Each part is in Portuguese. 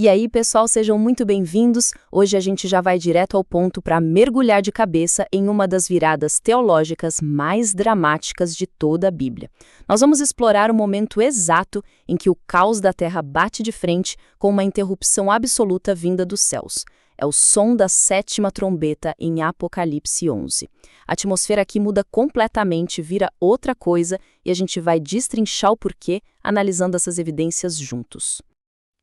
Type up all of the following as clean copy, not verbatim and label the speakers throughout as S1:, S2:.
S1: E aí, pessoal, sejam muito bem-vindos. Hoje a gente já vai direto ao ponto para mergulhar de cabeça em uma das viradas teológicas mais dramáticas de toda a Bíblia. Nós vamos explorar o momento exato em que o caos da Terra bate de frente com uma interrupção absoluta vinda dos céus. É o som da sétima trombeta em Apocalipse 11. A atmosfera aqui muda completamente, vira outra coisa, e a gente vai destrinchar o porquê, analisando essas evidências juntos.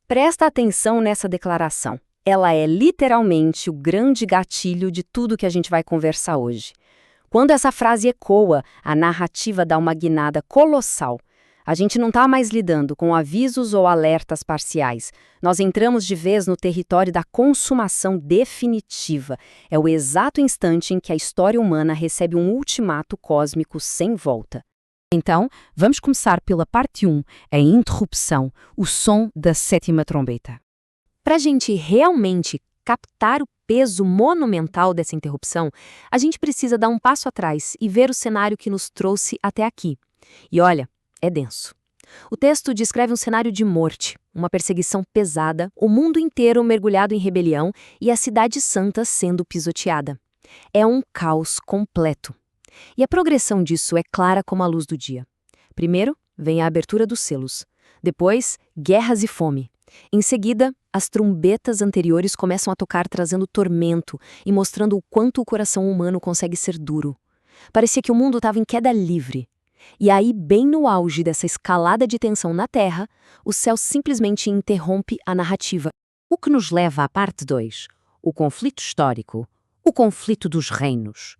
S1: Presta atenção nessa declaração. Ela é literalmente o grande gatilho de tudo que a gente vai conversar hoje. Quando essa frase ecoa, a narrativa dá uma guinada colossal. A gente não está mais lidando com avisos ou alertas parciais. Nós entramos de vez no território da consumação definitiva. É o exato instante em que a história humana recebe um ultimato cósmico sem volta. Então, vamos começar pela parte 1, a interrupção, o som da sétima trombeta. Para a gente realmente captar o peso monumental dessa interrupção, a gente precisa dar um passo atrás e ver o cenário que nos trouxe até aqui. E olha, é denso. O texto descreve um cenário de morte, uma perseguição pesada, o mundo inteiro mergulhado em rebelião e a cidade santa sendo pisoteada. É um caos completo. E a progressão disso é clara como a luz do dia. Primeiro, vem a abertura dos selos. Depois, guerras e fome. Em seguida, as trombetas anteriores começam a tocar trazendo tormento e mostrando o quanto o coração humano consegue ser duro. Parecia que o mundo estava em queda livre. E aí, bem no auge dessa escalada de tensão na Terra, o céu simplesmente interrompe a narrativa. O que nos leva à parte 2, o conflito histórico, o conflito dos reinos.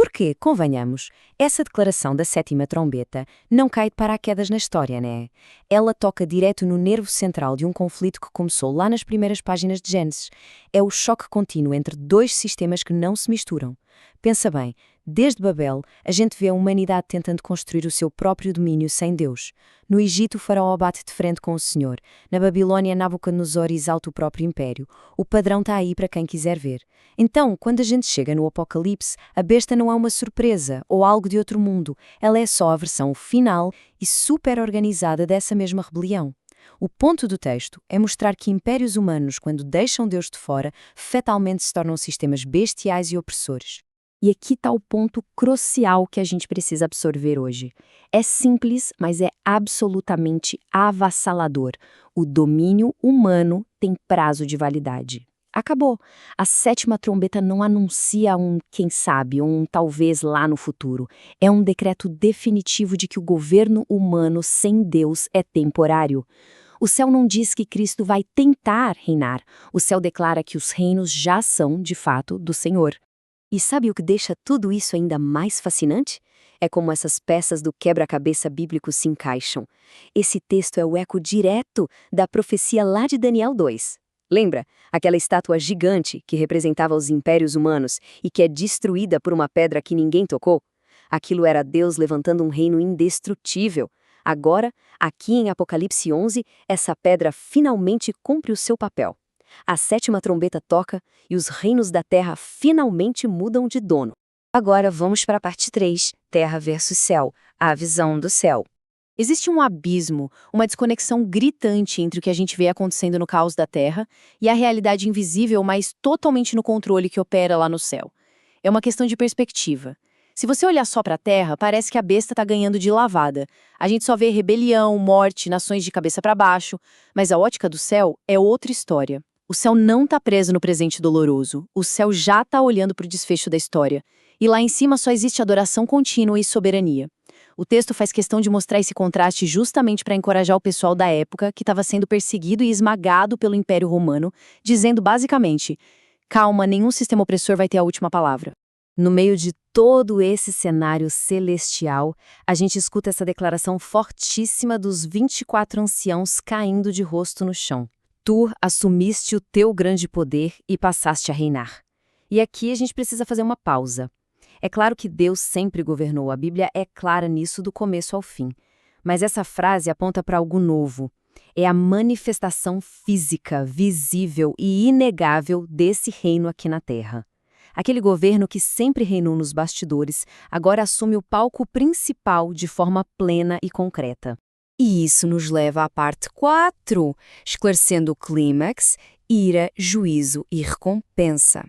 S1: Porque, convenhamos, essa declaração da sétima trombeta não cai de paraquedas na história, né? Ela toca direto no nervo central de um conflito que começou lá nas primeiras páginas de Gênesis. É o choque contínuo entre dois sistemas que não se misturam. Pensa bem, desde Babel, a gente vê a humanidade tentando construir o seu próprio domínio sem Deus. No Egito, o faraó bate de frente com o Senhor. Na Babilônia, Nabucodonosor exalta o próprio império. O padrão está aí para quem quiser ver. Então, quando a gente chega no Apocalipse, a besta não é uma surpresa ou algo de outro mundo. Ela é só a versão final e super organizada dessa mesma rebelião. O ponto do texto é mostrar que impérios humanos, quando deixam Deus de fora, fatalmente se tornam sistemas bestiais e opressores. E aqui está o ponto crucial que a gente precisa absorver hoje. É simples, mas é absolutamente avassalador. O domínio humano tem prazo de validade. Acabou. A sétima trombeta não anuncia um quem sabe, um talvez lá no futuro. É um decreto definitivo de que o governo humano sem Deus é temporário. O céu não diz que Cristo vai tentar reinar. O céu declara que os reinos já são, de fato, do Senhor. E sabe o que deixa tudo isso ainda mais fascinante? É como essas peças do quebra-cabeça bíblico se encaixam. Esse texto é o eco direto da profecia lá de Daniel 2. Lembra? Aquela estátua gigante que representava os impérios humanos e que é destruída por uma pedra que ninguém tocou? Aquilo era Deus levantando um reino indestrutível. Agora, aqui em Apocalipse 11, essa pedra finalmente cumpre o seu papel. A sétima trombeta toca e os reinos da terra finalmente mudam de dono. Agora vamos para a parte 3, Terra versus Céu, a visão do céu. Existe um abismo, uma desconexão gritante entre o que a gente vê acontecendo no caos da Terra e a realidade invisível, mas totalmente no controle que opera lá no céu. É uma questão de perspectiva. Se você olhar só para a Terra, parece que a besta está ganhando de lavada. A gente só vê rebelião, morte, nações de cabeça para baixo, mas a ótica do céu é outra história. O céu não está preso no presente doloroso. O céu já está olhando para o desfecho da história. E lá em cima só existe adoração contínua e soberania. O texto faz questão de mostrar esse contraste justamente para encorajar o pessoal da época que estava sendo perseguido e esmagado pelo Império Romano, dizendo basicamente: calma, nenhum sistema opressor vai ter a última palavra. No meio de todo esse cenário celestial, a gente escuta essa declaração fortíssima dos 24 anciãos caindo de rosto no chão. Tu assumiste o teu grande poder e passaste a reinar. E aqui a gente precisa fazer uma pausa. É claro que Deus sempre governou, a Bíblia é clara nisso do começo ao fim. Mas essa frase aponta para algo novo. É a manifestação física, visível e inegável desse reino aqui na Terra. Aquele governo que sempre reinou nos bastidores, agora assume o palco principal de forma plena e concreta.
S2: E isso nos leva à parte 4, esclarecendo o clímax, ira, juízo e recompensa.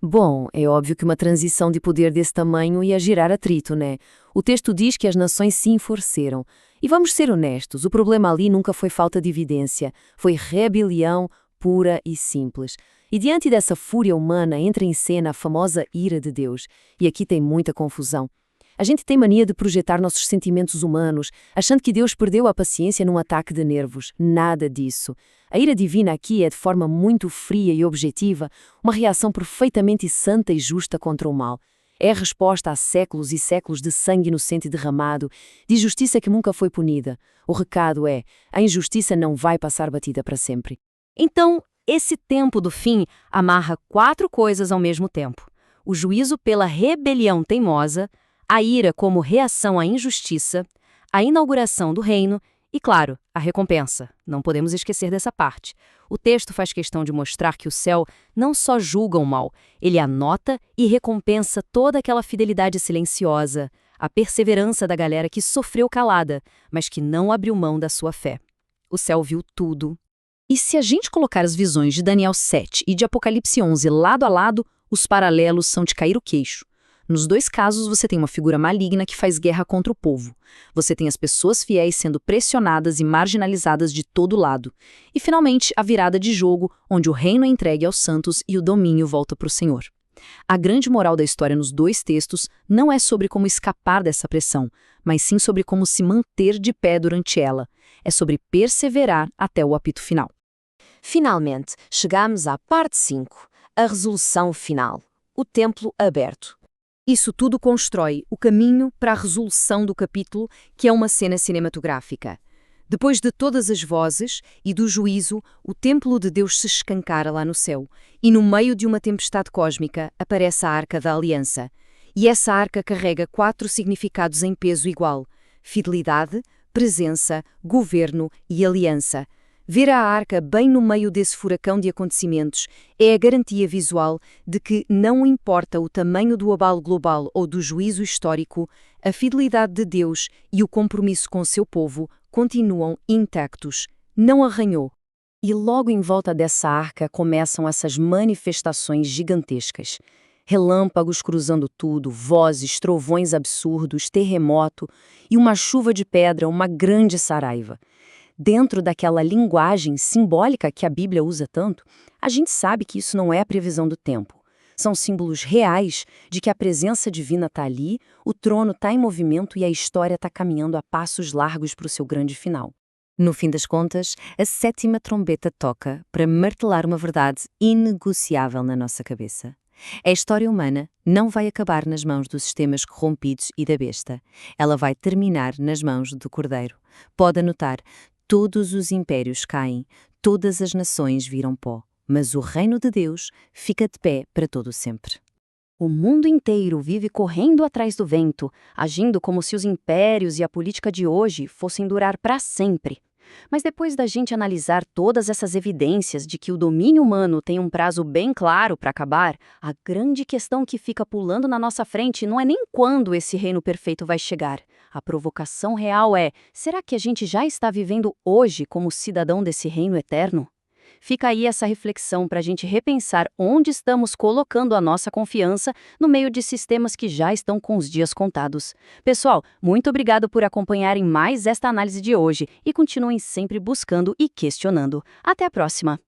S1: Bom, é óbvio que uma transição de poder desse tamanho ia gerar atrito, né? O texto diz que as nações se enfureceram. E vamos ser honestos, o problema ali nunca foi falta de evidência, foi rebelião pura e simples. E diante dessa fúria humana entra em cena a famosa ira de Deus. E aqui tem muita confusão. A gente tem mania de projetar nossos sentimentos humanos, achando que Deus perdeu a paciência num ataque de nervos. Nada disso. A ira divina aqui é de forma muito fria e objetiva, uma reação perfeitamente santa e justa contra o mal. É a resposta a séculos e séculos de sangue inocente derramado, de justiça que nunca foi punida. O recado é: a injustiça não vai passar batida para sempre.
S2: Então, esse tempo do fim amarra 4 coisas ao mesmo tempo: o juízo pela rebelião teimosa, a ira como reação à injustiça, a inauguração do reino e, claro, a recompensa. Não podemos esquecer dessa parte. O texto faz questão de mostrar que o céu não só julga o mal, ele anota e recompensa toda aquela fidelidade silenciosa, a perseverança da galera que sofreu calada, mas que não abriu mão da sua fé. O céu viu tudo. E se a gente colocar as visões de Daniel 7 e de Apocalipse 11 lado a lado, os paralelos são de cair o queixo. Nos dois casos, você tem uma figura maligna que faz guerra contra o povo. Você tem as pessoas fiéis sendo pressionadas e marginalizadas de todo lado. E, finalmente, a virada de jogo, onde o reino é entregue aos santos e o domínio volta para o Senhor. A grande moral da história nos dois textos não é sobre como escapar dessa pressão, mas sim sobre como se manter de pé durante ela. É sobre perseverar até o apito final. Finalmente, chegamos à parte 5, a resolução final. O templo aberto. Isso tudo constrói o caminho para a resolução do capítulo, que é uma cena cinematográfica. Depois de todas as vozes e do juízo, o templo de Deus se escancara lá no céu, e no meio de uma tempestade cósmica aparece a Arca da Aliança. E essa arca carrega 4 significados em peso igual: fidelidade, presença, governo e aliança. Ver a arca bem no meio desse furacão de acontecimentos é a garantia visual de que, não importa o tamanho do abalo global ou do juízo histórico, a fidelidade de Deus e o compromisso com seu povo continuam intactos. Não arranhou. E logo em volta dessa arca começam essas manifestações gigantescas. Relâmpagos cruzando tudo, vozes, trovões absurdos, terremoto e uma chuva de pedra, uma grande saraiva. Dentro daquela linguagem simbólica que a Bíblia usa tanto, a gente sabe que isso não é a previsão do tempo. São símbolos reais de que a presença divina está ali, o trono está em movimento e a história está caminhando a passos largos para o seu grande final. No fim das contas, a 7ª trombeta toca para martelar uma verdade inegociável na nossa cabeça. A história humana não vai acabar nas mãos dos sistemas corrompidos e da besta. Ela vai terminar nas mãos do Cordeiro. Pode anotar: todos os impérios caem, todas as nações viram pó, mas o reino de Deus fica de pé para todo sempre. O mundo inteiro vive correndo atrás do vento, agindo como se os impérios e a política de hoje fossem durar para sempre. Mas depois da gente analisar todas essas evidências de que o domínio humano tem um prazo bem claro para acabar, a grande questão que fica pulando na nossa frente não é nem quando esse reino perfeito vai chegar. A provocação real é: será que a gente já está vivendo hoje como cidadão desse reino eterno? Fica aí essa reflexão para a gente repensar onde estamos colocando a nossa confiança no meio de sistemas que já estão com os dias contados. Pessoal, muito obrigado por acompanharem mais esta análise de hoje e continuem sempre buscando e questionando. Até a próxima!